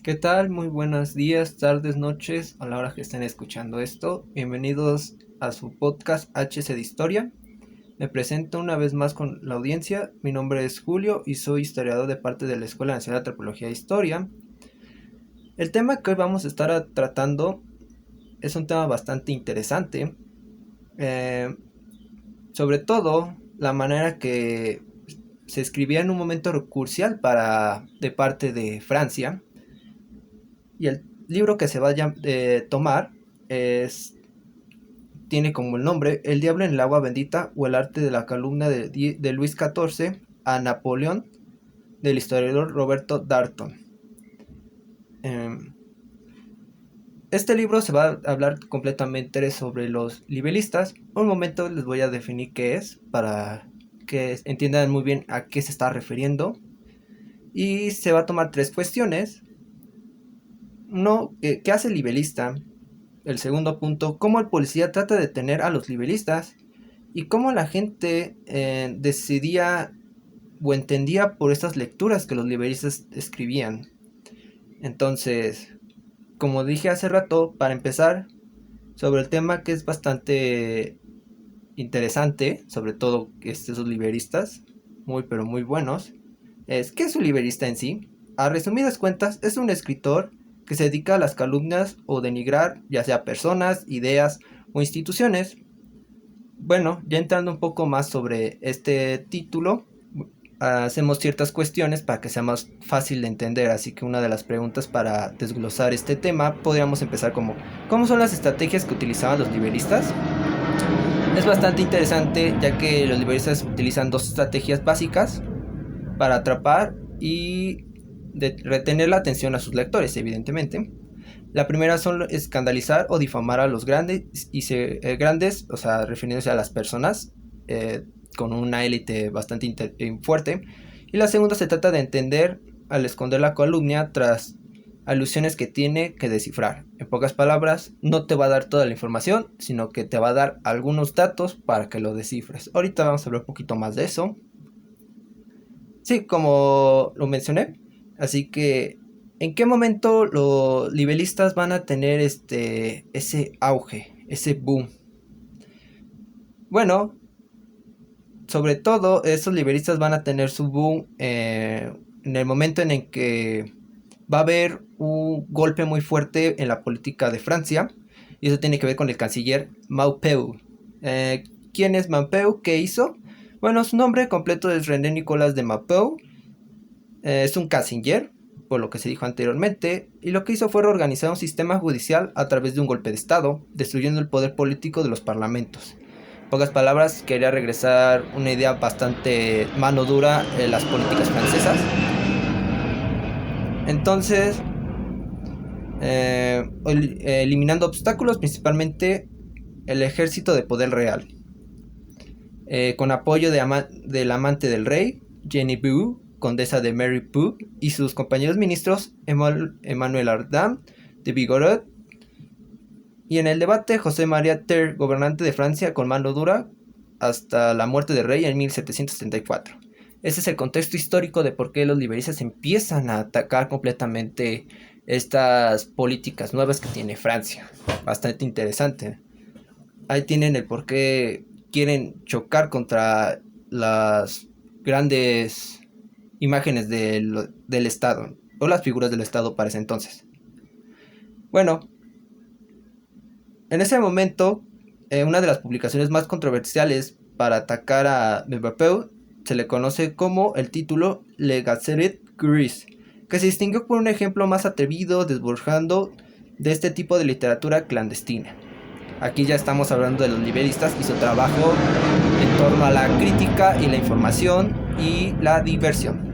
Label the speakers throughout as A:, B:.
A: ¿Qué tal? Muy buenos días, tardes, noches, a la hora que estén escuchando esto. Bienvenidos a su podcast HC de Historia. Me presento una vez más con la audiencia. Mi nombre es Julio y soy historiador de parte de la Escuela Nacional de Antropología e Historia. El tema que hoy vamos a estar tratando es un tema bastante interesante. eh, Sobre todo la manera que se escribía en un momento crucial de parte de Francia. Y el libro que se va a tomar es, tiene como el nombre El diablo en el agua bendita o el arte de la calumnia de Luis XIV a Napoleón, del historiador Roberto Darnton. Este libro se va a hablar completamente sobre los libelistas. Un momento les voy a definir qué es para que entiendan muy bien a qué se está refiriendo. Y se va a tomar tres cuestiones. Uno, ¿qué hace el libelista? El segundo punto, cómo el policía trata de detener a los libelistas y cómo la gente decidía o entendía por estas lecturas que los libelistas escribían. Entonces, como dije hace rato, para empezar, sobre el tema que es bastante interesante, sobre todo estos liberistas, muy pero muy buenos, es ¿qué es un liberista en sí? A resumidas cuentas, es un escritor que se dedica a las calumnias o denigrar ya sea personas, ideas o instituciones. Bueno, ya entrando un poco más sobre este título, hacemos ciertas cuestiones para que sea más fácil de entender, así que una de las preguntas para desglosar este tema podríamos empezar como ¿cómo son las estrategias que utilizaban los liberistas? Es bastante interesante ya que los liberistas utilizan dos estrategias básicas para atrapar y retener la atención a sus lectores, evidentemente. La primera son escandalizar o difamar a los grandes, o sea, refiriéndose a las personas con una élite bastante fuerte. Y la segunda se trata de entender al esconder la calumnia tras alusiones que tiene que descifrar. En pocas palabras, no te va a dar toda la información, sino que te va a dar algunos datos para que lo descifres. Ahorita vamos a hablar un poquito más de eso. Sí, como lo mencioné. Así que, ¿en qué momento los libelistas van a tener ese auge, ese boom? Bueno, sobre todo, estos liberistas van a tener su boom en el momento en el que va a haber un golpe muy fuerte en la política de Francia. Y eso tiene que ver con el canciller Maupeou. Eh, ¿Quién es Maupeou? ¿Qué hizo? Bueno, su nombre completo es René Nicolas de Maupeou. Es un canciller, por lo que se dijo anteriormente, y lo que hizo fue reorganizar un sistema judicial a través de un golpe de Estado, destruyendo el poder político de los parlamentos. En pocas palabras, quería regresar una idea bastante mano dura en las políticas francesas. Entonces, eliminando obstáculos, principalmente el ejército de poder real, con apoyo del amante del rey, Jenny Boo, condesa de Mary Poo, y sus compañeros ministros, Emmanuel Ardam de Vigorot, y en el debate José María Ter, gobernante de Francia con mano dura, hasta la muerte del rey en 1774. Ese es el contexto histórico de por qué los liberalistas empiezan a atacar completamente estas políticas nuevas que tiene Francia. Bastante interesante. Ahí tienen el por qué quieren chocar contra las grandes imágenes del Estado, o las figuras del Estado para ese entonces. Bueno, en ese momento, una de las publicaciones más controversiales para atacar a Mbappé se le conoce como el título Le Gazette Grise, que se distinguió por un ejemplo más atrevido, desborjando de este tipo de literatura clandestina. Aquí ya estamos hablando de los liberalistas y su trabajo en torno a la crítica y la información y la diversión.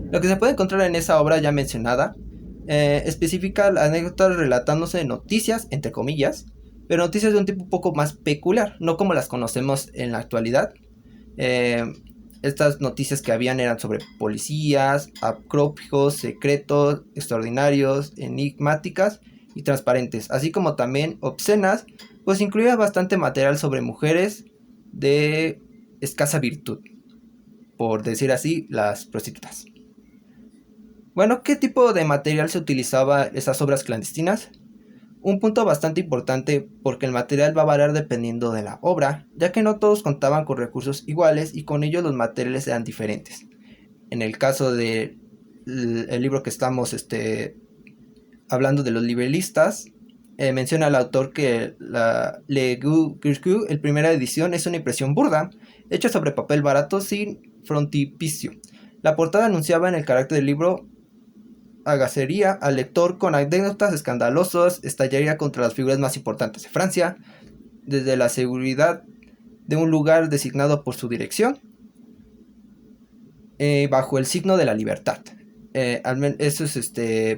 A: Lo que se puede encontrar en esa obra ya mencionada especifica anécdotas relatándose noticias, entre comillas, pero noticias de un tipo un poco más peculiar, no como las conocemos en la actualidad. Eh, Estas noticias que habían eran sobre policías, acrópicos, secretos, extraordinarios, enigmáticas y transparentes, así como también obscenas, pues incluía bastante material sobre mujeres de escasa virtud, por decir así, las prostitutas. Bueno, ¿qué tipo de material se utilizaba en esas obras clandestinas? Un punto bastante importante porque el material va a variar dependiendo de la obra, ya que no todos contaban con recursos iguales y con ello los materiales eran diferentes. En el caso del libro que estamos hablando de los libelistas, menciona el autor que la Le Gueux, el primera edición, es una impresión burda, hecha sobre papel barato sin frontispicio. La portada anunciaba en el carácter del libro agacería al lector con anécdotas escandalosas, estallaría contra las figuras más importantes de Francia, desde la seguridad de un lugar designado por su dirección, bajo el signo de la libertad. Eso es,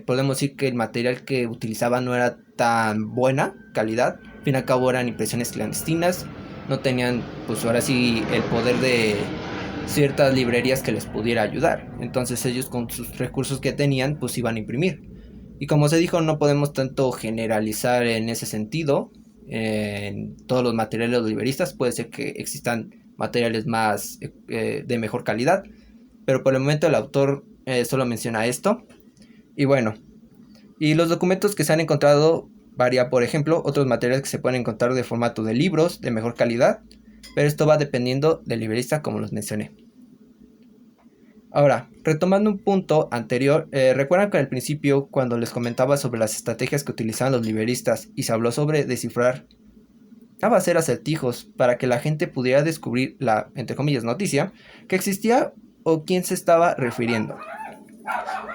A: podemos decir que el material que utilizaba no era tan buena calidad. Al fin y al cabo eran impresiones clandestinas. No tenían, pues ahora sí, el poder de ciertas librerías que les pudiera ayudar. Entonces ellos con sus recursos que tenían, pues iban a imprimir. Y como se dijo, no podemos tanto generalizar en ese sentido. En todos los materiales de los libreristas puede ser que existan materiales más de mejor calidad, pero por el momento el autor solo menciona esto. Y bueno, y los documentos que se han encontrado varía, por ejemplo, otros materiales que se pueden encontrar de formato de libros de mejor calidad, pero esto va dependiendo del librista, como los mencioné. Ahora, retomando un punto anterior, recuerdan que al principio, cuando les comentaba sobre las estrategias que utilizaban los libreristas y se habló sobre descifrar a hacer acertijos para que la gente pudiera descubrir la, entre comillas, noticia que existía o quién se estaba refiriendo.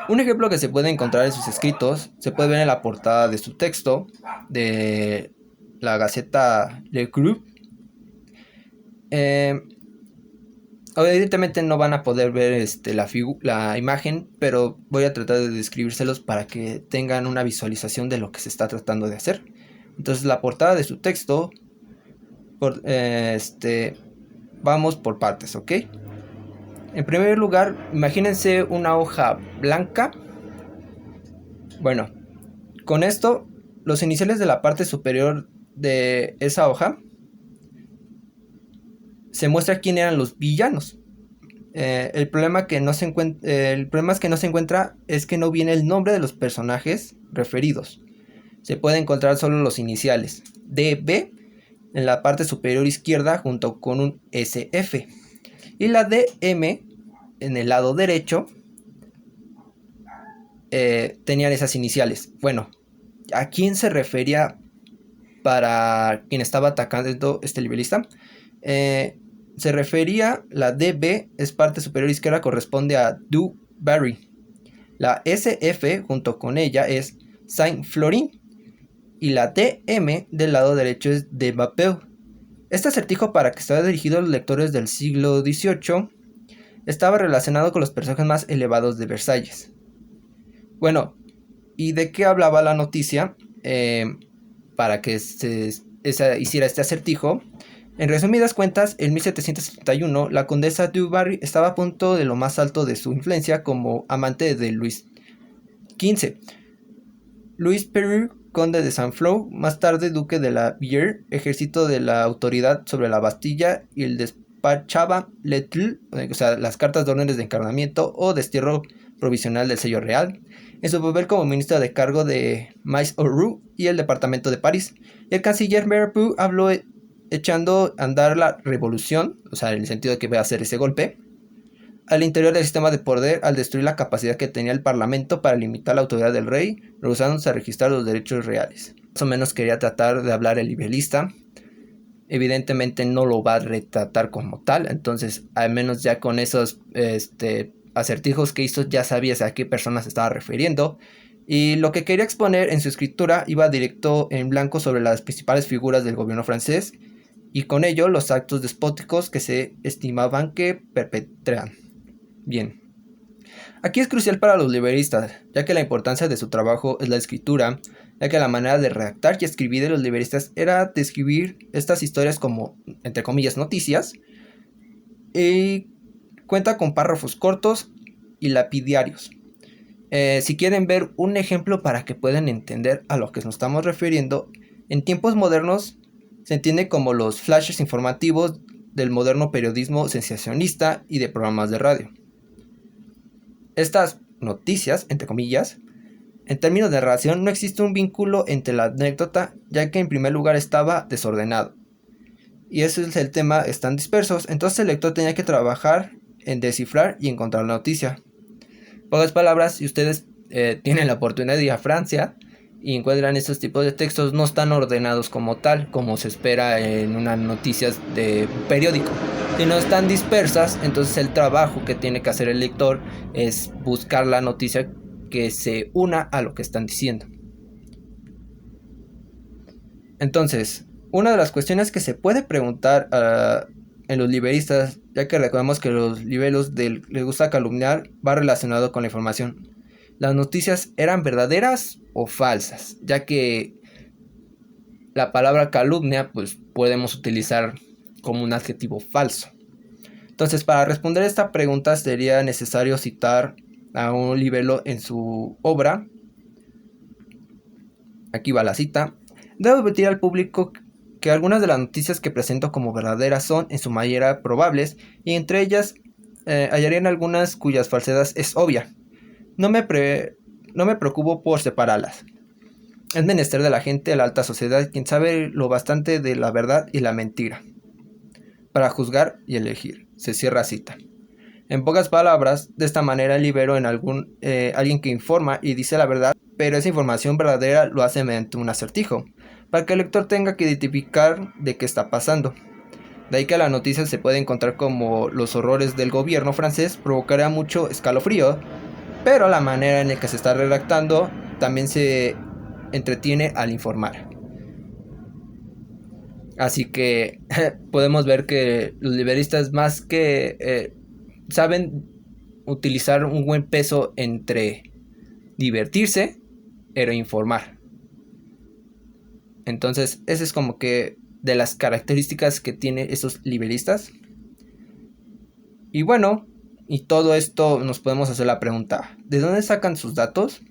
A: Un ejemplo que se puede encontrar en sus escritos se puede ver en la portada de su texto de la Gaceta Le Groupe. Evidentemente no van a poder ver la imagen, pero voy a tratar de describírselos para que tengan una visualización de lo que se está tratando de hacer. Entonces la portada de su texto, vamos por partes, ¿ok? En primer lugar, imagínense una hoja blanca. Bueno, con esto, los iniciales de la parte superior de esa hoja se muestra quién eran los villanos. El problema es que no se encuentra es que no viene el nombre de los personajes referidos. Se puede encontrar solo los iniciales DB en la parte superior izquierda junto con un SF. Y la DM en el lado derecho tenían esas iniciales. Bueno, ¿a quién se refería para quien estaba atacando este libelista? Se refería, la DB es parte superior izquierda, corresponde a Du Barry. La SF junto con ella es Saint Florin. Y la DM del lado derecho es de Vapeur. Este acertijo, para que estaba dirigido a los lectores del siglo XVIII, estaba relacionado con los personajes más elevados de Versalles. Bueno, ¿y de qué hablaba la noticia? Para que hiciera este acertijo. En resumidas cuentas, en 1771, la condesa du Barry estaba a punto de lo más alto de su influencia como amante de Luis XV. Luis Perreux, conde de Saint-Flour, más tarde duque de la Bière, ejercito de la autoridad sobre la Bastilla y el despachaba lettres, o sea, las cartas de órdenes de encarnamiento o destierro provisional del sello real, en su papel como ministro de cargo de Mais-Aurou y el departamento de París. Y el canciller Mirabeau habló echando a andar la revolución, o sea, en el sentido de que va a hacer ese golpe, al interior del sistema de poder al destruir la capacidad que tenía el parlamento para limitar la autoridad del rey, rehusándose a registrar los derechos reales. Más o menos quería tratar de hablar el libelista. Evidentemente no lo va a retratar como tal, entonces al menos ya con esos acertijos que hizo ya sabías a qué persona se estaba refiriendo. Y lo que quería exponer en su escritura iba directo en blanco sobre las principales figuras del gobierno francés y con ello los actos despóticos que se estimaban que perpetran. Bien, aquí es crucial para los libreristas, ya que la importancia de su trabajo es la escritura, ya que la manera de redactar y escribir de los libreristas era describir estas historias como, entre comillas, noticias, y cuenta con párrafos cortos y lapidiarios. Si quieren ver un ejemplo para que puedan entender a lo que nos estamos refiriendo, en tiempos modernos se entiende como los flashes informativos del moderno periodismo sensacionalista y de programas de radio. Estas noticias, entre comillas. En términos de narración, no existe un vínculo entre la anécdota, ya que en primer lugar estaba desordenado. Y ese es el tema, están dispersos, entonces el lector tenía que trabajar en descifrar y encontrar la noticia. En pocas palabras, si ustedes tienen la oportunidad de ir a Francia y encuentran estos tipos de textos, no están ordenados como tal, como se espera en unas noticias de periódico, sino están dispersas. Entonces el trabajo que tiene que hacer el lector es buscar la noticia que se una a lo que están diciendo. Entonces, una de las cuestiones que se puede preguntar en los liberistas, ya que recordemos que los liberos les gusta calumniar, va relacionado con la información. ¿Las noticias eran verdaderas o falsas? Ya que la palabra calumnia pues podemos utilizar como un adjetivo falso. Entonces, para responder esta pregunta sería necesario citar a un libelo en su obra. Aquí va la cita. Debo advertir al público que algunas de las noticias que presento como verdaderas son en su mayoría probables, y entre ellas hallarían algunas cuyas falsedad es obvia. No me preocupo por separarlas. Es menester de la gente de la alta sociedad quien sabe lo bastante de la verdad y la mentira para juzgar y elegir. Se cierra cita. En pocas palabras, de esta manera libero en alguien que informa y dice la verdad, pero esa información verdadera lo hace mediante un acertijo, para que el lector tenga que identificar de qué está pasando. De ahí que la noticia se puede encontrar como los horrores del gobierno francés provocará mucho escalofrío, pero la manera en la que se está redactando también se entretiene al informar. Así que podemos ver que los liberistas más que saben utilizar un buen peso entre divertirse pero informar. Entonces, esa es como que de las características que tienen esos liberistas. Y bueno, y todo esto nos podemos hacer la pregunta, ¿de dónde sacan sus datos?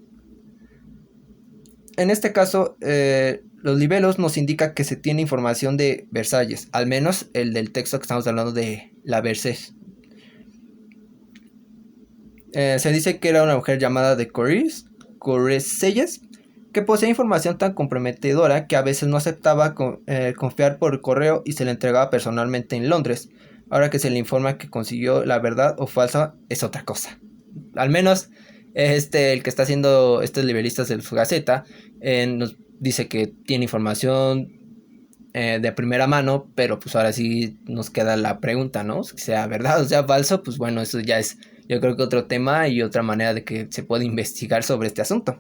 A: En este caso, los libelos nos indican que se tiene información de Versalles, al menos el del texto que estamos hablando de la Versailles. Se dice que era una mujer llamada de Courcelles, que posee información tan comprometedora que a veces no aceptaba confiar por correo y se le entregaba personalmente en Londres. Ahora que se le informa que consiguió la verdad o falsa, es otra cosa. Al menos el que está haciendo estos libelistas de su Gaceta nos dice que tiene información de primera mano, pero pues ahora sí nos queda la pregunta, ¿no? Si sea verdad o sea falso, pues bueno, eso ya es, yo creo que otro tema y otra manera de que se puede investigar sobre este asunto.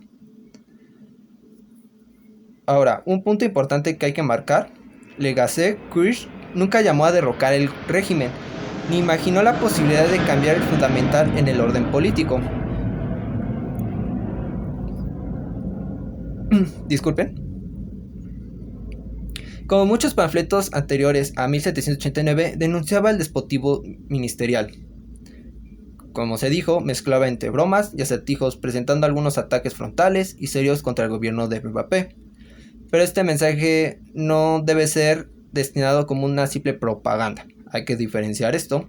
A: Ahora, un punto importante que hay que marcar: Legace Kirsch nunca llamó a derrocar el régimen, ni imaginó la posibilidad de cambiar el fundamental en el orden político. Disculpen. Como muchos panfletos anteriores a 1789, denunciaba el despotismo ministerial. Como se dijo, mezclaba entre bromas y acertijos, presentando algunos ataques frontales y serios contra el gobierno de Mbappé. Pero este mensaje no debe ser destinado como una simple propaganda. Hay que diferenciar esto.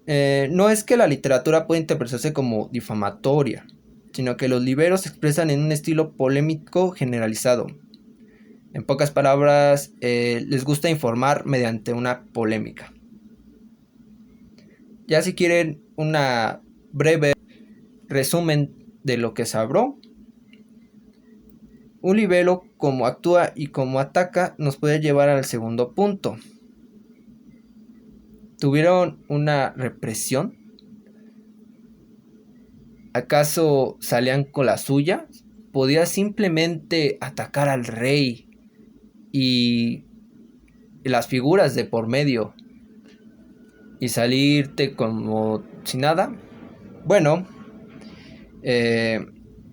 A: No es que la literatura pueda interpretarse como difamatoria, sino que los liberos se expresan en un estilo polémico generalizado. En pocas palabras, les gusta informar mediante una polémica. Ya si quieren una breve resumen de lo que se habló, un libelo, como actúa y como ataca, nos puede llevar al segundo punto. ¿Tuvieron una represión? ¿Acaso salían con la suya? ¿Podía simplemente atacar al rey y las figuras de por medio y salirte como sin nada? Bueno,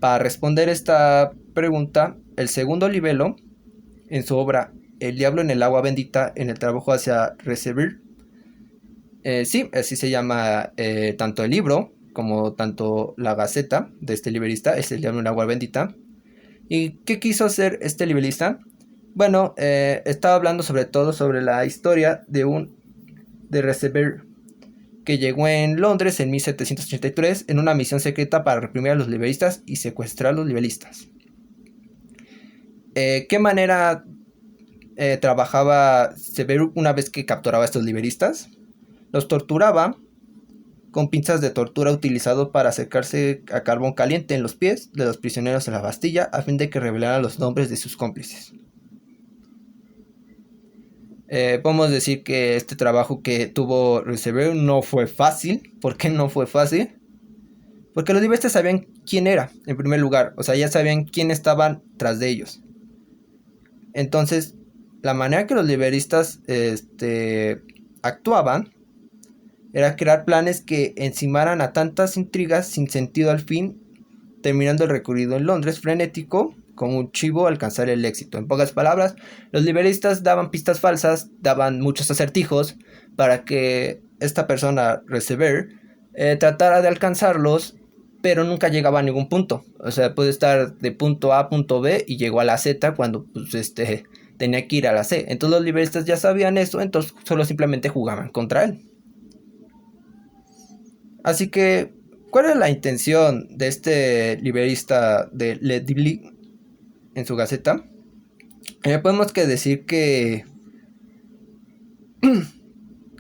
A: para responder esta pregunta, el segundo libelo, en su obra El diablo en el agua bendita, en el trabajo hacia recibir, sí, así se llama tanto el libro como tanto la gaceta de este librista, es El diablo en el agua bendita. ¿Y qué quiso hacer este librista? Bueno, estaba hablando sobre todo sobre la historia de recibir. que llegó en Londres en 1783 en una misión secreta para reprimir a los liberalistas y secuestrar a los liberalistas. ¿Qué manera trabajaba Severus una vez que capturaba a estos liberalistas? Los torturaba con pinzas de tortura utilizado para acercarse a carbón caliente en los pies de los prisioneros en la Bastilla a fin de que revelaran los nombres de sus cómplices. Podemos decir que este trabajo que tuvo Severus no fue fácil. ¿Por qué no fue fácil? Porque los liberalistas sabían quién era, en primer lugar. O sea, ya sabían quién estaban tras de ellos. Entonces, la manera que los liberalistas actuaban era crear planes que encimaran a tantas intrigas sin sentido al fin, terminando el recorrido en Londres frenético como un chivo alcanzar el éxito. En pocas palabras, los liberalistas daban pistas falsas, daban muchos acertijos para que esta persona, Resever, tratara de alcanzarlos, pero nunca llegaba a ningún punto. O sea, puede estar de punto A a punto B y llegó a la Z cuando pues, tenía que ir a la C. Entonces los liberalistas ya sabían eso, entonces solo simplemente jugaban contra él. Así que, ¿cuál es la intención de este liberalista de Le Dibli en su gaceta? Podemos decir que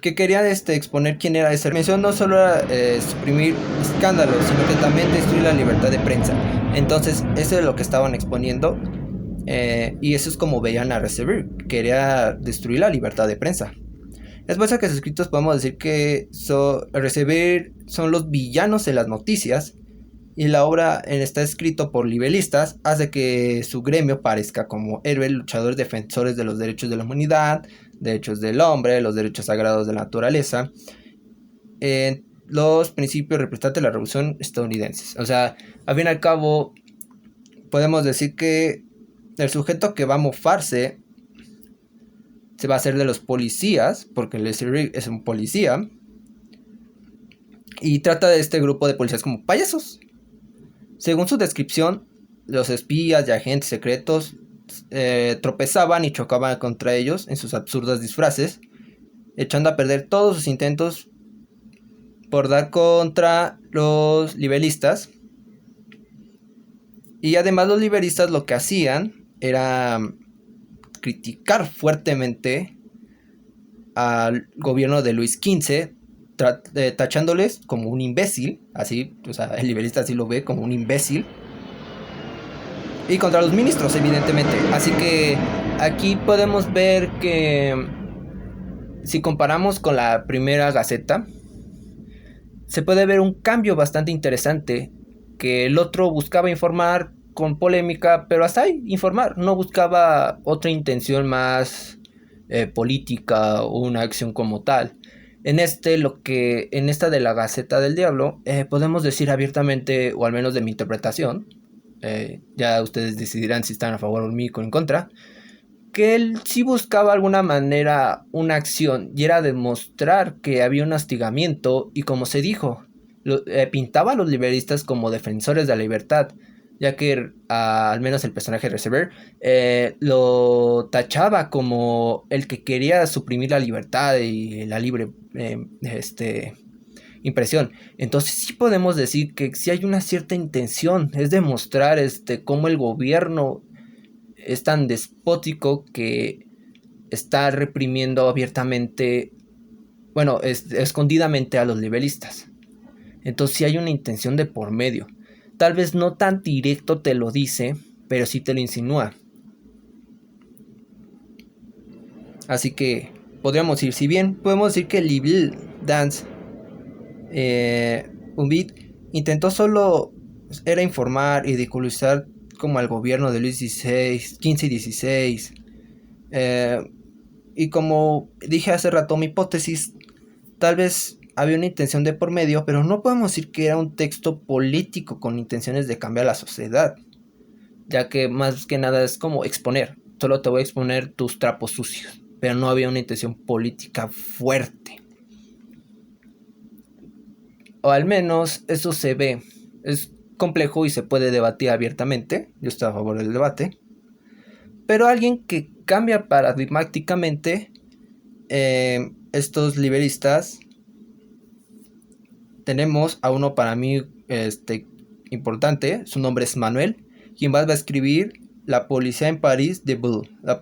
A: quería exponer quién era ese. La misión no solo era suprimir escándalos, sino que también destruir la libertad de prensa. Entonces, eso es lo que estaban exponiendo. Y eso es como veían a Resever. Quería destruir la libertad de prensa. Después de que sus escritos podemos decir que Resever son los villanos de las noticias. Y la obra está escrito por libelistas, hace que su gremio parezca como héroes, luchadores, defensores de los derechos de la humanidad, derechos del hombre, los derechos sagrados de la naturaleza, los principios representantes de la revolución estadounidense. O sea, al fin y al cabo, podemos decir que el sujeto que va a mofarse se va a hacer de los policías, porque Leslie es un policía, y trata de este grupo de policías como payasos. Según su descripción, los espías y agentes secretos tropezaban y chocaban contra ellos en sus absurdos disfraces, echando a perder todos sus intentos por dar contra los liberalistas. Y además los liberalistas lo que hacían era criticar fuertemente al gobierno de Luis XV, tachándoles como un imbécil, así, o sea, el liberalista así lo ve, como un imbécil, y contra los ministros, evidentemente. Así que aquí podemos ver que si comparamos con la primera Gaceta, se puede ver un cambio bastante interesante, que el otro buscaba informar con polémica, pero hasta ahí, informar, no buscaba otra intención más política o una acción como tal. En esta de la Gaceta del Diablo, podemos decir abiertamente, o al menos de mi interpretación, ya ustedes decidirán si están a favor o en contra, que él sí buscaba de alguna manera una acción, y era demostrar que había un hostigamiento, y como se dijo, pintaba a los liberalistas como defensores de la libertad, ya que al menos el personaje de Resever lo tachaba como el que quería suprimir la libertad y la libre impresión. Entonces sí podemos decir que sí hay una cierta intención, es demostrar cómo el gobierno es tan despótico que está reprimiendo abiertamente, bueno, escondidamente a los liberalistas. Entonces sí hay una intención de por medio. Tal vez no tan directo te lo dice, pero sí te lo insinúa. Así que podríamos decir, si bien podemos decir que Libil Dance Umbit intentó solo era informar y ridiculizar como al gobierno de Luis XVI, XV y XVI. Y como dije hace rato, mi hipótesis, tal vez había una intención de por medio, pero no podemos decir que era un texto político con intenciones de cambiar la sociedad, ya que más que nada es como exponer, solo te voy a exponer tus trapos sucios, pero no había una intención política fuerte. O al menos eso se ve. Es complejo y se puede debatir abiertamente, yo estoy a favor del debate, pero alguien que cambia paradigmáticamente estos liberalistas tenemos a uno para mí importante, su nombre es Manuel, quien va a escribir La policía en París de Bull. La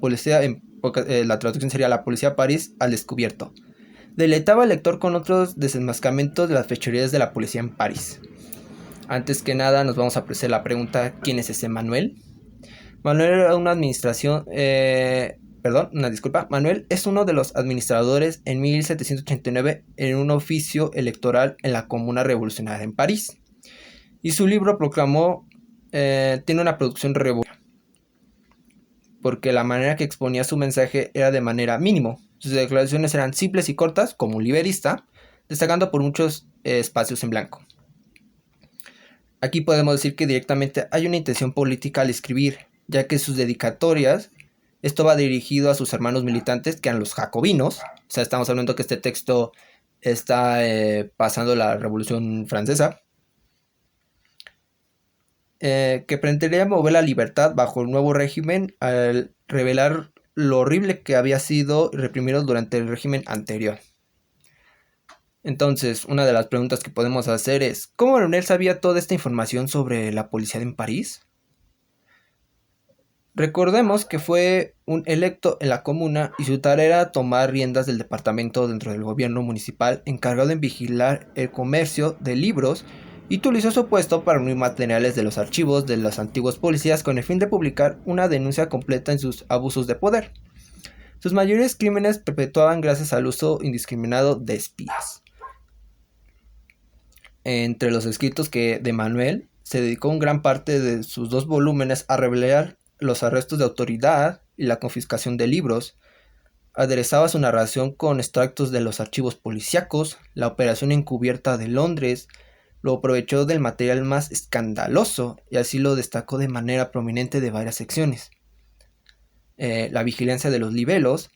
A: traducción sería La policía de París al descubierto. Deleitaba al lector con otros desenmascaramientos de las fechorías de la policía en París. Antes que nada nos vamos a hacer la pregunta, ¿quién es ese Manuel? Manuel era una administración, una disculpa. Manuel es uno de los administradores en 1789 en un oficio electoral en la Comuna Revolucionaria en París. Y su libro proclamó, tiene una producción revolucionaria, porque la manera que exponía su mensaje era de manera mínimo. Sus declaraciones eran simples y cortas, como un liberista, destacando por muchos espacios en blanco. Aquí podemos decir que directamente hay una intención política al escribir, ya que sus dedicatorias, esto va dirigido a sus hermanos militantes, que eran los jacobinos. O sea, estamos hablando que este texto está pasando la Revolución Francesa, que pretendía mover la libertad bajo el nuevo régimen al revelar lo horrible que había sido reprimido durante el régimen anterior. Entonces, una de las preguntas que podemos hacer es, ¿cómo Manuel sabía toda esta información sobre la policía en París? Recordemos que fue un electo en la comuna y su tarea era tomar riendas del departamento dentro del gobierno municipal encargado en vigilar el comercio de libros y utilizó su puesto para unir materiales de los archivos de los antiguos policías con el fin de publicar una denuncia completa en sus abusos de poder. Sus mayores crímenes perpetuaban gracias al uso indiscriminado de espías. Entre los escritos de Manuel se dedicó una gran parte de sus 2 volúmenes a revelar los arrestos de autoridad y la confiscación de libros. Aderezaba su narración con extractos de los archivos policíacos, la operación encubierta de Londres, lo aprovechó del material más escandaloso y así lo destacó de manera prominente de varias secciones. La vigilancia de los libelos,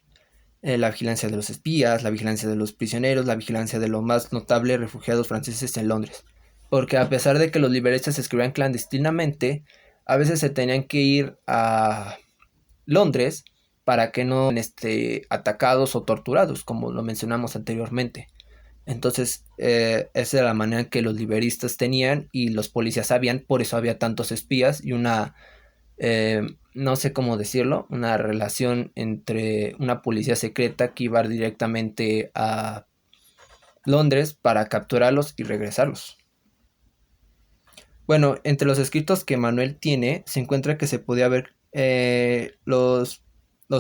A: la vigilancia de los espías, la vigilancia de los prisioneros, la vigilancia de los más notables refugiados franceses en Londres. Porque a pesar de que los liberalistas escribían clandestinamente, a veces se tenían que ir a Londres para que no sean atacados o torturados, como lo mencionamos anteriormente. Entonces, esa era la manera que los liberalistas tenían y los policías sabían, por eso había tantos espías y una, no sé cómo decirlo, una relación entre una policía secreta que iba directamente a Londres para capturarlos y regresarlos. Bueno, entre los escritos que Manuel tiene, se encuentra que se podía ver los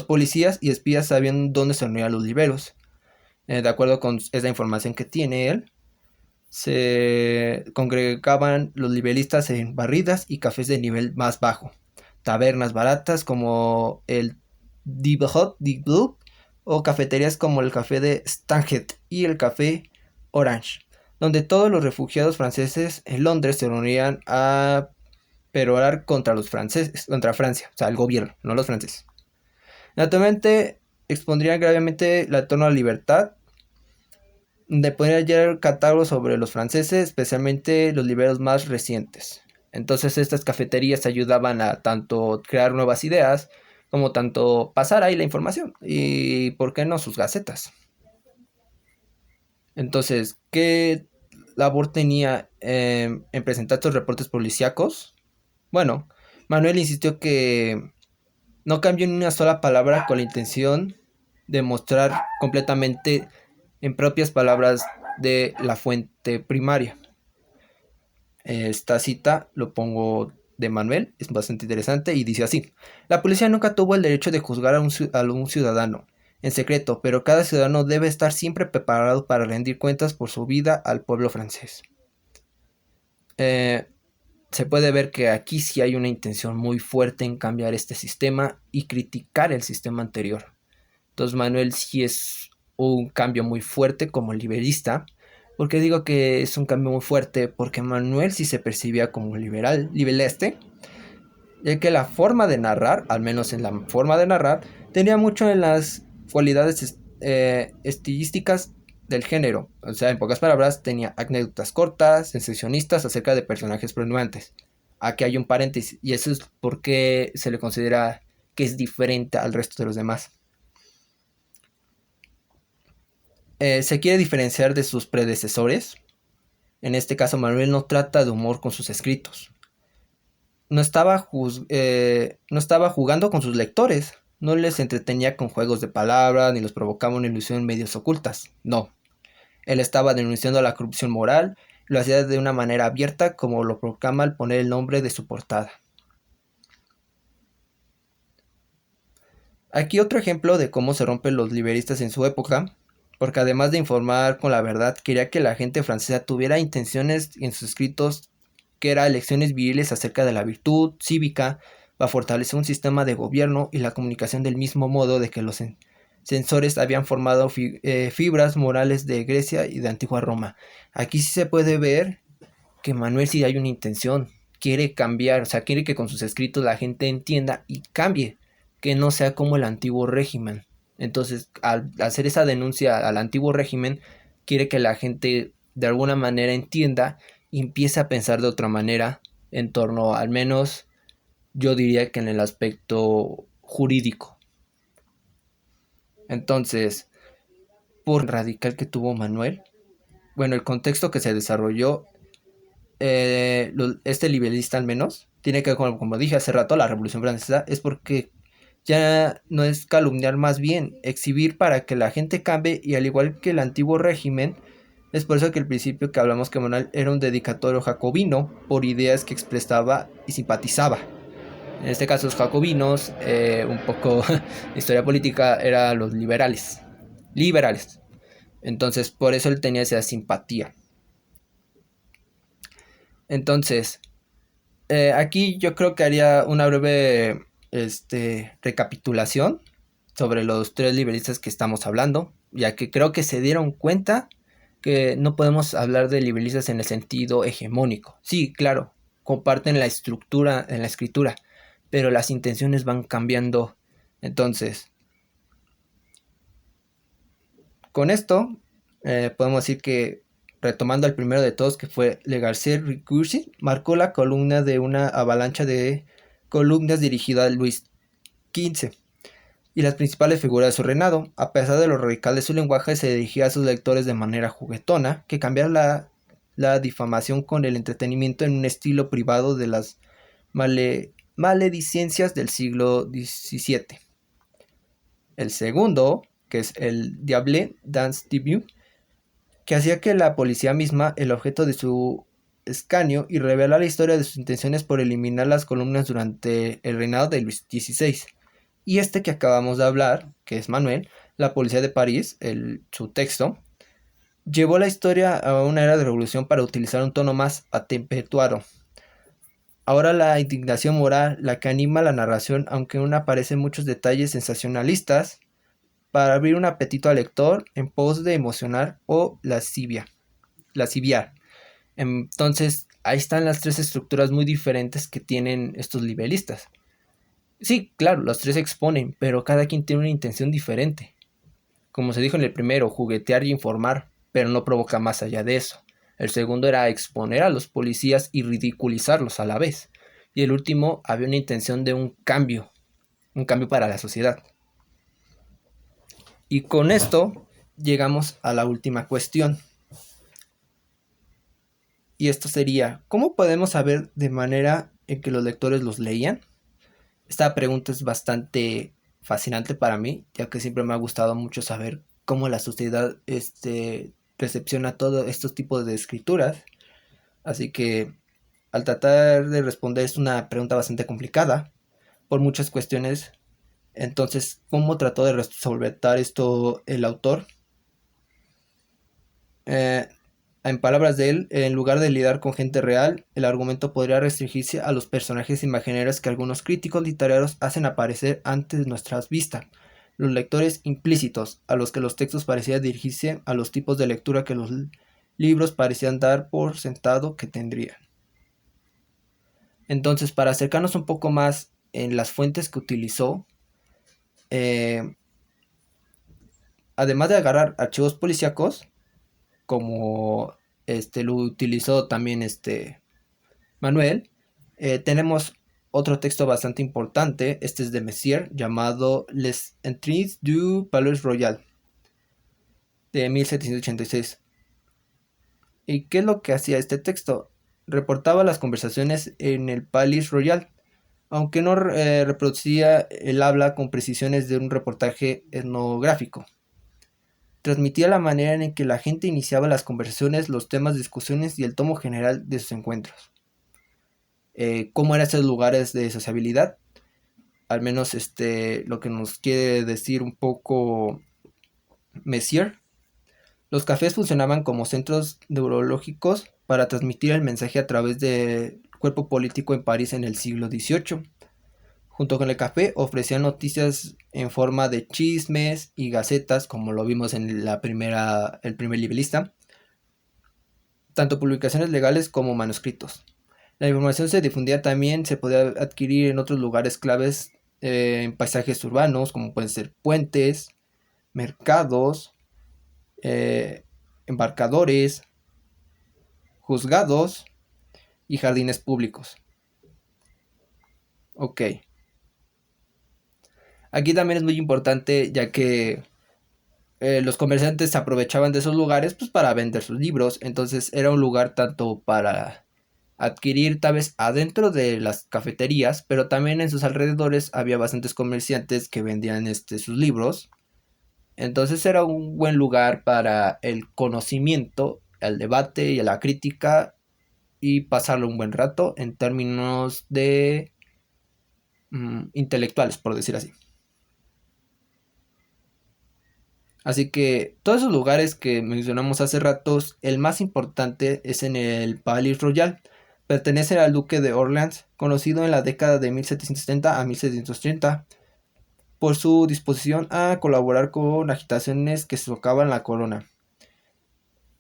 A: policías y espías sabían dónde se reunían los libelos. De acuerdo con esa información que tiene él, se congregaban los libelistas en barridas y cafés de nivel más bajo, tabernas baratas como el Dibhot Blue o cafeterías como el café de Stanhead y el café Orange, donde todos los refugiados franceses en Londres se reunían a perorar contra los franceses, contra Francia, o sea, el gobierno, no los franceses. Naturalmente, expondrían gravemente la torno a la libertad, de poder hallar catálogos sobre los franceses, especialmente los liberos más recientes. Entonces estas cafeterías ayudaban a tanto crear nuevas ideas, como tanto pasar ahí la información, y por qué no sus gacetas. Entonces, ¿qué labor tenía en presentar estos reportes policíacos? Bueno, Manuel insistió que no cambió ni una sola palabra con la intención de mostrar completamente en propias palabras de la fuente primaria. Esta cita lo pongo de Manuel, es bastante interesante y dice así: la policía nunca tuvo el derecho de juzgar a un ciudadano en secreto, pero cada ciudadano debe estar siempre preparado para rendir cuentas por su vida al pueblo francés. Se puede ver que aquí sí hay una intención muy fuerte en cambiar este sistema y criticar el sistema anterior. Entonces Manuel sí es un cambio muy fuerte como liberista. ¿Por qué digo que es un cambio muy fuerte? Porque Manuel sí se percibía como liberal, ya que la forma de narrar, al menos en la forma de narrar, tenía mucho en las cualidades estilísticas del género. O sea, en pocas palabras, tenía anécdotas cortas, sensacionistas acerca de personajes prominentes. Aquí hay un paréntesis, y eso es porque se le considera que es diferente al resto de los demás. Se quiere diferenciar de sus predecesores, En este caso, Manuel no trata de humor con sus escritos. No estaba jugando con sus lectores, no les entretenía con juegos de palabras, ni los provocaba una ilusión en medios ocultas. No, él estaba denunciando la corrupción moral, y lo hacía de una manera abierta, como lo proclama al poner el nombre de su portada. Aquí otro ejemplo de cómo se rompen los liberalistas en su época, porque además de informar con la verdad, quería que la gente francesa tuviera intenciones en sus escritos, que eran lecciones viriles acerca de la virtud cívica, para fortalecer un sistema de gobierno y la comunicación del mismo modo de que los censores habían formado fibras morales de Grecia y de antigua Roma. Aquí sí se puede ver que Manuel sí hay una intención, quiere cambiar, o sea, quiere que con sus escritos la gente entienda y cambie, que no sea como el antiguo régimen. Entonces, al hacer esa denuncia al antiguo régimen, quiere que la gente de alguna manera entienda y empiece a pensar de otra manera en torno, al menos yo diría que en el aspecto jurídico. Entonces, por radical que tuvo Manuel, bueno, el contexto que se desarrolló, este liberalista al menos, tiene que ver con, como dije hace rato, la Revolución Francesa, es porque ya no es calumniar, más bien exhibir para que la gente cambie, y al igual que el antiguo régimen, es por eso que al principio que hablamos que Manuel era un dedicatorio jacobino por ideas que expresaba y simpatizaba. En este caso los jacobinos, un poco historia política, eran los liberales. Liberales. Entonces por eso él tenía esa simpatía. Entonces, aquí yo creo que haría una breve recapitulación sobre los tres liberalistas que estamos hablando, ya que creo que se dieron cuenta que no podemos hablar de liberalistas en el sentido hegemónico. Sí, claro, comparten la estructura en la escritura, pero las intenciones van cambiando. Entonces, con esto, podemos decir que, retomando al primero de todos, que fue Le Garcia-Ricursi, marcó la columna de una avalancha de columnas dirigida a Luis XV y las principales figuras de su reinado. A pesar de lo radical de su lenguaje, se dirigía a sus lectores de manera juguetona, que cambiaba la difamación con el entretenimiento en un estilo privado de las maledicencias del siglo XVII. El segundo, que es el Diable dans Debut, que hacía que la policía misma el objeto de su escanio y revela la historia de sus intenciones por eliminar las columnas durante el reinado de Luis XVI. Y este que acabamos de hablar, que es Manuel, la policía de París, su texto, llevó la historia a una era de revolución para utilizar un tono más atempestuado. Ahora la indignación moral, la que anima la narración, aunque aún aparecen muchos detalles sensacionalistas, para abrir un apetito al lector en pos de emocionar o lasciviar. Entonces, ahí están las tres estructuras muy diferentes que tienen estos libelistas. Sí, claro, los tres exponen, pero cada quien tiene una intención diferente. Como se dijo en el primero, juguetear y informar, pero no provoca más allá de eso. El segundo era exponer a los policías y ridiculizarlos a la vez. Y el último había una intención de un cambio para la sociedad. Y con esto llegamos a la última cuestión. Y esto sería, ¿cómo podemos saber de manera en que los lectores los leían? Esta pregunta es bastante fascinante para mí, ya que siempre me ha gustado mucho saber cómo la sociedad recepciona todos estos tipos de escrituras. Así que al tratar de responder es una pregunta bastante complicada por muchas cuestiones. Entonces, ¿cómo trató de resolver esto el autor? En palabras de él, en lugar de lidiar con gente real, el argumento podría restringirse a los personajes imaginarios que algunos críticos literarios hacen aparecer ante nuestras vistas, los lectores implícitos, a los que los textos parecían dirigirse, a los tipos de lectura que los libros parecían dar por sentado que tendrían. Entonces, para acercarnos un poco más en las fuentes que utilizó, además de agarrar archivos policíacos, como lo utilizó también Manuel, tenemos otro texto bastante importante, este es de Messier, llamado Les Entrées du Palais Royal, de 1786. ¿Y qué es lo que hacía este texto? Reportaba las conversaciones en el Palais Royal, aunque no reproducía el habla con precisiones de un reportaje etnográfico. Transmitía la manera en que la gente iniciaba las conversaciones, los temas de discusiones y el tono general de sus encuentros. ¿Cómo eran esos lugares de sociabilidad? Al menos lo que nos quiere decir un poco Messier. Los cafés funcionaban como centros neurológicos para transmitir el mensaje a través del cuerpo político en París en el siglo XVIII. Junto con el café ofrecían noticias en forma de chismes y gacetas, como lo vimos en el primer libelista, tanto publicaciones legales como manuscritos. La información se difundía también, se podía adquirir en otros lugares claves, en paisajes urbanos, como pueden ser puentes, mercados, eh, embarcadores, juzgados y jardines públicos. Ok. Aquí también es muy importante, ya que los comerciantes se aprovechaban de esos lugares pues para vender sus libros. Entonces era un lugar tanto para adquirir tal vez adentro de las cafeterías, pero también en sus alrededores había bastantes comerciantes que vendían sus libros. Entonces era un buen lugar para el conocimiento, el debate y la crítica y pasarlo un buen rato en términos de intelectuales, por decir así. Así que todos esos lugares que mencionamos hace ratos, el más importante es en el Palais Royal. Pertenece al duque de Orleans, conocido en la década de 1770 a 1730 por su disposición a colaborar con agitaciones que socavan la corona.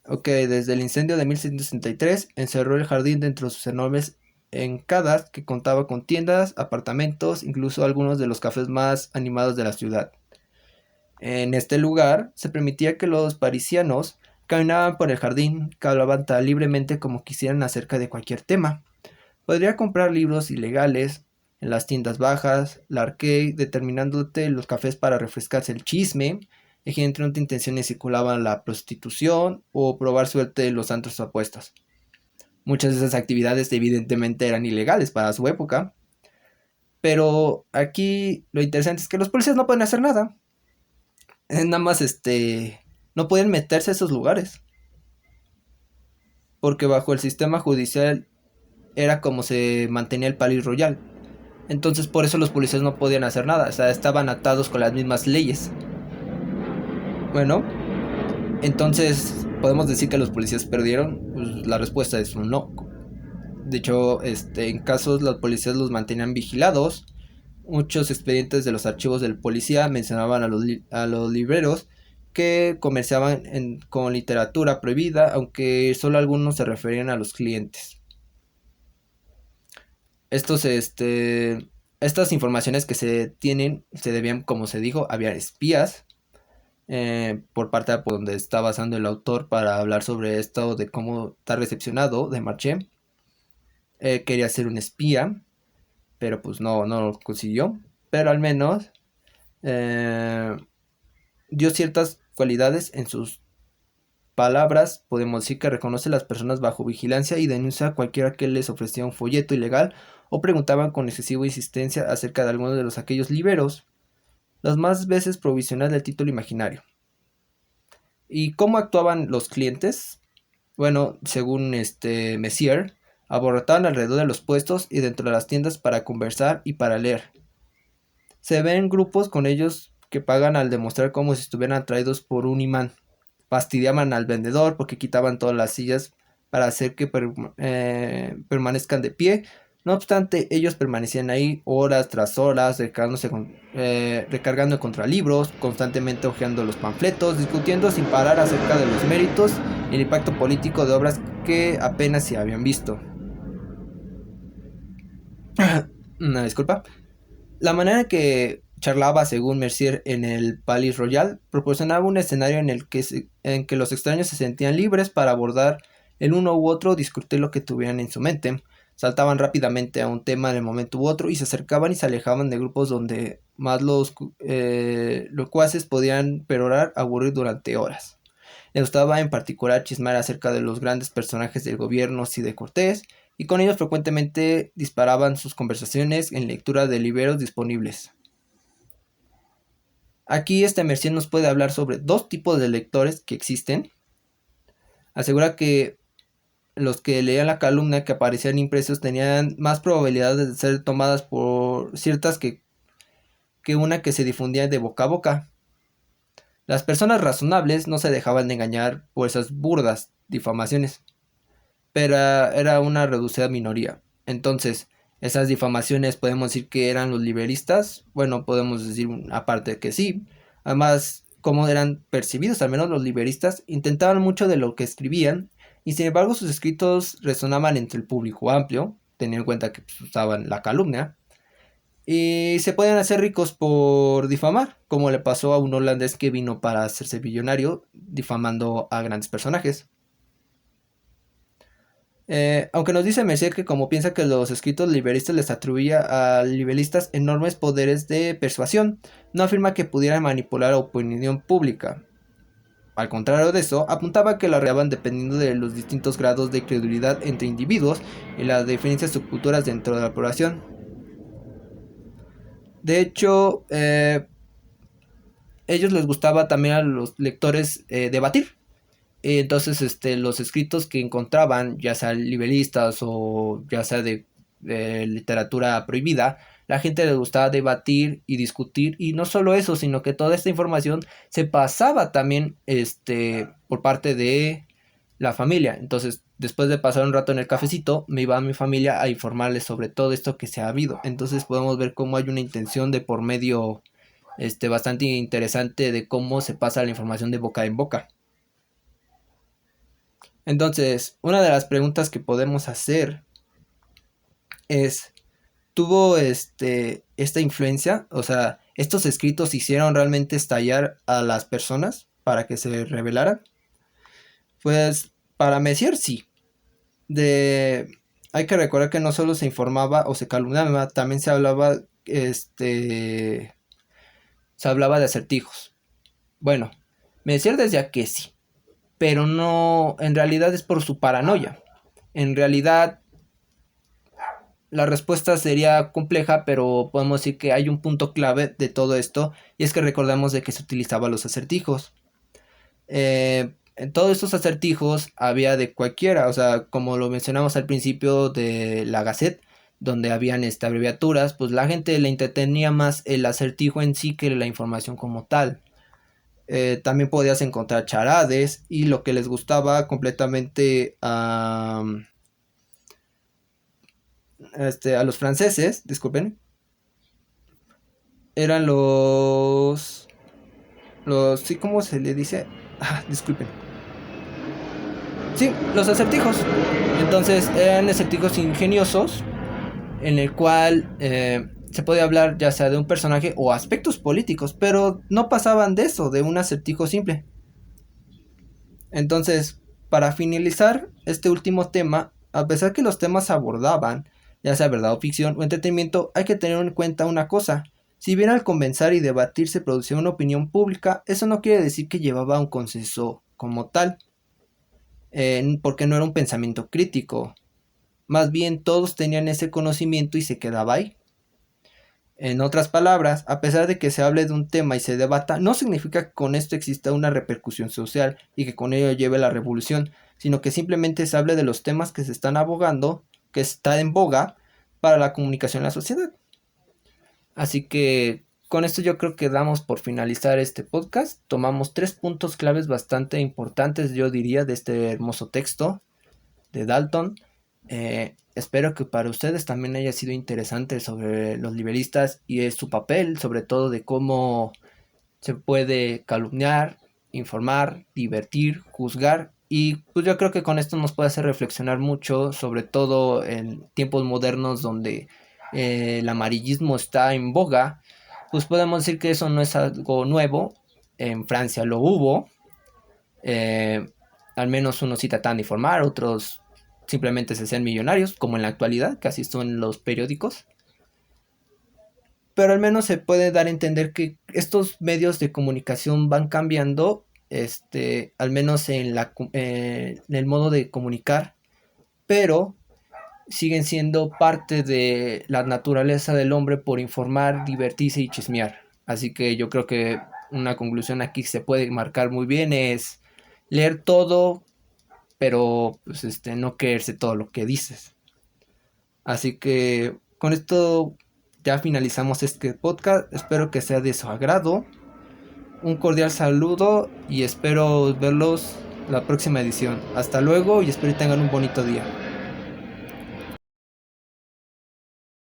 A: Ok, desde el incendio de 1763 encerró el jardín dentro de sus enormes encadas que contaba con tiendas, apartamentos, incluso algunos de los cafés más animados de la ciudad. En este lugar se permitía que los parisianos caminaban por el jardín, que hablaban tan libremente como quisieran acerca de cualquier tema. Podría comprar libros ilegales en las tiendas bajas, la arcade, determinándote los cafés para refrescarse el chisme, entre otras intenciones circulaban la prostitución o probar suerte en los antros apuestas. Muchas de esas actividades evidentemente eran ilegales para su época, pero aquí lo interesante es que los policías no pueden hacer nada. Nada más no pueden meterse a esos lugares, porque bajo el sistema judicial era como se mantenía el Palais Royal. Entonces por eso los policías no podían hacer nada, o sea, estaban atados con las mismas leyes. Bueno, entonces podemos decir que los policías perdieron. Pues la respuesta es un no. De hecho, en casos los policías los mantenían vigilados. Muchos expedientes de los archivos del policía mencionaban a los libreros que comerciaban con literatura prohibida, aunque solo algunos se referían a los clientes. Estas informaciones que se tienen se debían, como se dijo, había espías por parte de por donde está basando el autor para hablar sobre esto de cómo está recepcionado de Marché. Quería ser un espía, pero pues no lo consiguió. Pero al menos dio ciertas cualidades en sus palabras. Podemos decir que reconoce a las personas bajo vigilancia y denuncia a cualquiera que les ofrecía un folleto ilegal o preguntaban con excesiva insistencia acerca de algunos de aquellos liberos, las más veces provisional del título imaginario. ¿Y cómo actuaban los clientes? Bueno, según Messier, abortaban alrededor de los puestos y dentro de las tiendas para conversar y para leer. Se ven grupos con ellos que pagan al demostrar como si estuvieran atraídos por un imán. Fastidiaban al vendedor porque quitaban todas las sillas para hacer que permanezcan de pie. No obstante, ellos permanecían ahí horas tras horas, recargando contra libros, constantemente hojeando los panfletos, discutiendo sin parar acerca de los méritos y el impacto político de obras que apenas se habían visto. Una disculpa. La manera que charlaba, según Mercier, en el Palais Royal, proporcionaba un escenario en que los extraños se sentían libres para abordar el uno u otro o discutir lo que tuvieran en su mente. Saltaban rápidamente a un tema en el momento u otro y se acercaban y se alejaban de grupos donde más los locuaces podían perorar, aburrir durante horas. Le gustaba en particular chismear acerca de los grandes personajes del gobierno y de Cortés, y con ellos frecuentemente disparaban sus conversaciones en lectura de libros disponibles. Aquí Mercier nos puede hablar sobre dos tipos de lectores que existen. Asegura que los que leían la calumnia que aparecían impresos tenían más probabilidades de ser tomadas por ciertas que una que se difundía de boca a boca. Las personas razonables no se dejaban de engañar por esas burdas difamaciones, pero era una reducida minoría. Entonces, esas difamaciones podemos decir que eran los liberalistas. Bueno, podemos decir aparte que sí. Además, como eran percibidos, al menos los liberalistas intentaban mucho de lo que escribían, y sin embargo sus escritos resonaban entre el público amplio, teniendo en cuenta que usaban la calumnia, y se podían hacer ricos por difamar, como le pasó a un holandés que vino para hacerse millonario difamando a grandes personajes. Aunque nos dice Mercier que como piensa que los escritos liberalistas les atribuía a liberalistas enormes poderes de persuasión, no afirma que pudieran manipular la opinión pública. Al contrario de eso, apuntaba que la reaban dependiendo de los distintos grados de credulidad entre individuos y las diferencias subculturas dentro de la población. De hecho, ellos les gustaba también a los lectores debatir. Entonces, los escritos que encontraban, ya sea liberalistas o ya sea de literatura prohibida, la gente les gustaba debatir y discutir, y no solo eso, sino que toda esta información se pasaba también por parte de la familia. Entonces, después de pasar un rato en el cafecito, me iba a mi familia a informarles sobre todo esto que se ha habido. Entonces podemos ver cómo hay una intención de por medio bastante interesante de cómo se pasa la información de boca en boca. Entonces, una de las preguntas que podemos hacer es, ¿tuvo esta influencia? O sea, ¿estos escritos hicieron realmente estallar a las personas para que se rebelaran? Pues para Messier sí. Hay que recordar que no solo se informaba o se calumniaba, también se hablaba de acertijos. Bueno, Messier decía que sí, pero no, en realidad es por su paranoia. En realidad la respuesta sería compleja, pero podemos decir que hay un punto clave de todo esto, y es que recordamos de que se utilizaban los acertijos. En todos estos acertijos había de cualquiera, o sea, como lo mencionamos al principio de la Gazette, donde habían abreviaturas, pues la gente le entretenía más el acertijo en sí que la información como tal. También podías encontrar charades, y lo que les gustaba completamente a los franceses, disculpen, eran sí, ¿cómo se le dice? Disculpen. Sí, los acertijos. Entonces eran acertijos ingeniosos en el cual se podía hablar ya sea de un personaje o aspectos políticos, pero no pasaban de eso, de un acertijo simple. Entonces, para finalizar este último tema, a pesar que los temas abordaban, ya sea verdad o ficción o entretenimiento, hay que tener en cuenta una cosa. Si bien al conversar y debatir se producía una opinión pública, eso no quiere decir que llevaba a un consenso como tal, porque no era un pensamiento crítico. Más bien todos tenían ese conocimiento y se quedaba ahí. En otras palabras, a pesar de que se hable de un tema y se debata, no significa que con esto exista una repercusión social y que con ello lleve la revolución, sino que simplemente se hable de los temas que se están abogando, que está en boga para la comunicación en la sociedad. Así que con esto yo creo que damos por finalizar este podcast. Tomamos 3 puntos claves bastante importantes, yo diría, de este hermoso texto de Dalton. Espero que para ustedes también haya sido interesante sobre los liberalistas y su papel, sobre todo de cómo se puede calumniar, informar, divertir, juzgar. Y pues yo creo que con esto nos puede hacer reflexionar mucho, sobre todo en tiempos modernos donde el amarillismo está en boga. Pues podemos decir que eso no es algo nuevo. En Francia lo hubo. Al menos unos sí tratan de informar, otros simplemente se hacían millonarios, como en la actualidad, casi son los periódicos. Pero al menos se puede dar a entender que estos medios de comunicación van cambiando al menos en el modo de comunicar, pero siguen siendo parte de la naturaleza del hombre por informar, divertirse y chismear. Así que yo creo que una conclusión aquí que se puede marcar muy bien es leer todo, pero pues no creerse todo lo que dices. Así que con esto ya finalizamos este podcast. Espero que sea de su agrado. Un cordial saludo y espero verlos la próxima edición. Hasta luego y espero que tengan un bonito día.